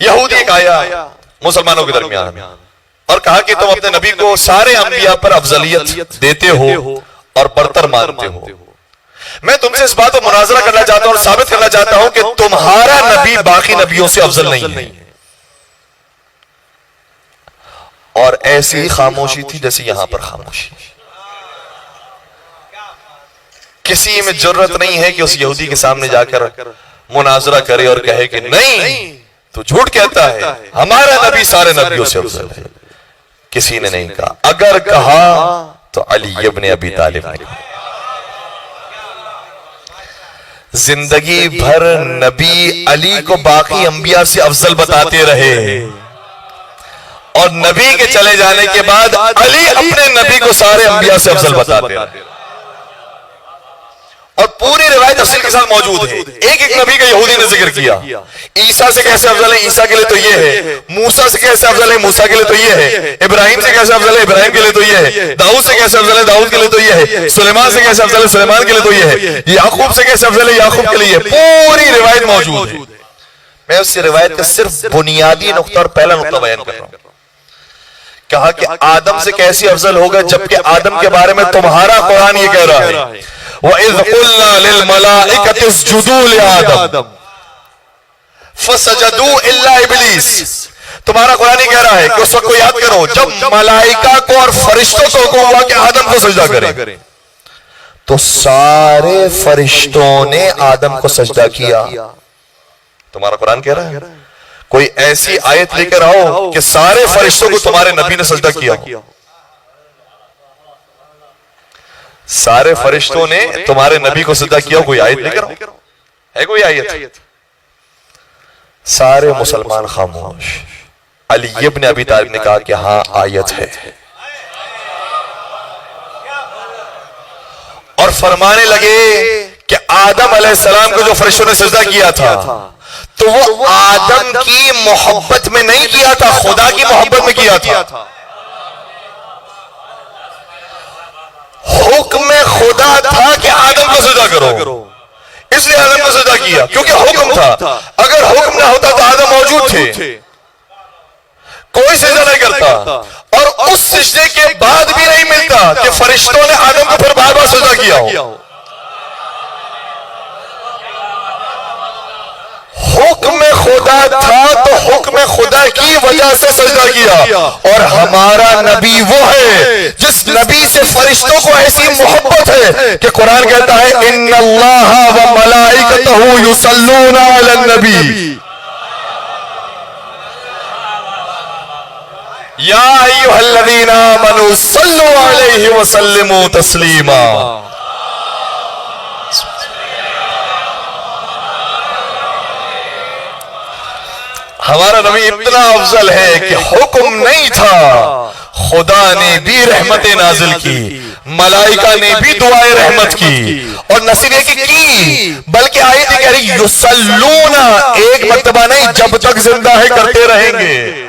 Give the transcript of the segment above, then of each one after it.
یہودی ایک آیا مسلمانوں کے درمیان اور کہا کہ تم اپنے نبی کو سارے انبیاء پر افضلیت دیتے ہو اور برتر مانتے ہو. میں تم سے اس بات کو مناظرہ کرنا چاہتا ہوں اور ثابت کرنا چاہتا ہوں کہ تمہارا نبی باقی نبیوں سے افضل نہیں ہے. اور ایسی خاموشی تھی جیسے یہاں پر خاموشی. کسی میں جرت نہیں ہے کہ اس یہودی کے سامنے جا کر مناظرہ کرے اور کہے کہ نہیں تو جھوٹ کہتا ہے، ہمارا نبی سارے نبیوں سے افضل ہے. کسی نے نہیں کہا. اگر کہا تو علی ابن ابی طالب نے کہا. زندگی بھر نبی علی کو باقی انبیاء سے افضل بتاتے رہے اور نبی کے چلے جانے کے بعد علی اپنے نبی کو سارے انبیاء سے افضل بتاتے رہے. اور پوری روایت تفصیل کے ساتھ موجود ہے. ایک ایک نبی کا یہودی نے ذکر کیا. عیسیٰ سے کیسے افضل ہے، عیسیٰ کے لیے تو یہ ہے. موسیٰ سے کیسے افضل ہے، موسیٰ کے لیے تو یہ ہے. ابراہیم سے کیسے افضل ہے، ابراہیم کے لیے تو یہ ہے. داؤد سے کیسے افضل ہے، داؤد کے لیے تو یہ ہے. سلیمان سے کیسے افضل ہے، سلیمان کے لیے تو یہ ہے. یعقوب سے کیسے افضل ہے، یعقوب کے لیے. پوری روایت موجود ہے. میں اس روایت کا صرف بنیادی نقطہ اور پہلا نقطہ بیان کر رہا ہوں. کہا کہ آدم سے کیسے افضل ہوگا جبکہ آدم کے بارے میں تمہارا قرآن یہ کہہ رہا ہے وَإِذْ قُلْنَا لِلْمَلَائِكَةِ اسْجُدُوا لِآدَمَ فَسَجَدُوا إِلَّا إِبْلِيسَ. تمہارا قرآن یہ کہہ رہا ہے کہ اس وقت کو یاد کرو جب ملائکہ کو اور فرشتوں کو حکم ہوا کہ آدم کو سجدہ کریں تو سارے فرشتوں نے آدم کو سجدہ کیا. تمہارا قرآن کہہ رہا ہے کوئی ایسی آیت لے کر آؤ کہ سارے فرشتوں کو تمہارے نبی نے سجدہ کیا. سارے فرشتوں نے تمہارے نبی کو سجدہ کیا. کوئی آیت لے کر آؤ. ہے کوئی آیت؟ سارے مسلمان خاموش. علی ابن ابی طالب نے کہا کہ ہاں آیت ہے اور فرمانے لگے کہ آدم علیہ السلام کو جو فرشتوں نے سجدہ کیا تھا تو وہ آدم کی محبت میں نہیں کیا تھا، خدا کی محبت میں کیا تھا. حکم خدا تھا کہ آدم کو سجدہ کرو، اس لیے آدم کو سجدہ کیا کیونکہ حکم تھا. اگر حکم نہ ہوتا تو آدم موجود تھے، کوئی سجدہ نہیں کرتا اور اس سجدے کے بعد بھی نہیں ملتا کہ فرشتوں نے آدم کو پھر بار بار سجدہ کیا ہو. حکم خدا تھا تو حکم خدا کی وجہ سے سجدہ کیا. اور ہمارا نبی وہ ہے جس نبی سے فرشتوں کو ایسی محبت ہے کہ قرآن کہتا ہے ان اللہ و ملائکتہ یصلون علی النبی یا ایھا الذین آمنوا صلوا علیہ وسلموا تسلیما. ہمارا نبی اتنا افضل ہے کہ حکم نہیں تھا، خدا نے بھی رحمتیں نازل کی، ملائکہ نے بھی دعائے رحمت کی. اور نہ صرف یہ کی بلکہ آیت کہہ رہی یصلون، ایک مرتبہ نہیں، جب تک زندہ ہے کرتے رہیں گے.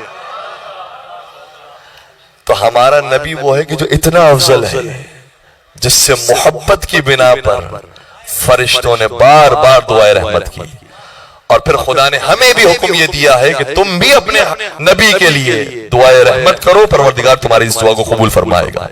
تو ہمارا نبی وہ ہے کہ جو اتنا افضل ہے جس سے محبت کی بنا پر فرشتوں نے بار بار دعائے رحمت کی. اور پھر خدا نے ہمیں بھی حکم یہ دیا ہے کہ تم بھی اپنے نبی کے لیے دعائے رحمت کرو، پروردگار تمہاری اس دعا کو قبول فرمائے گا.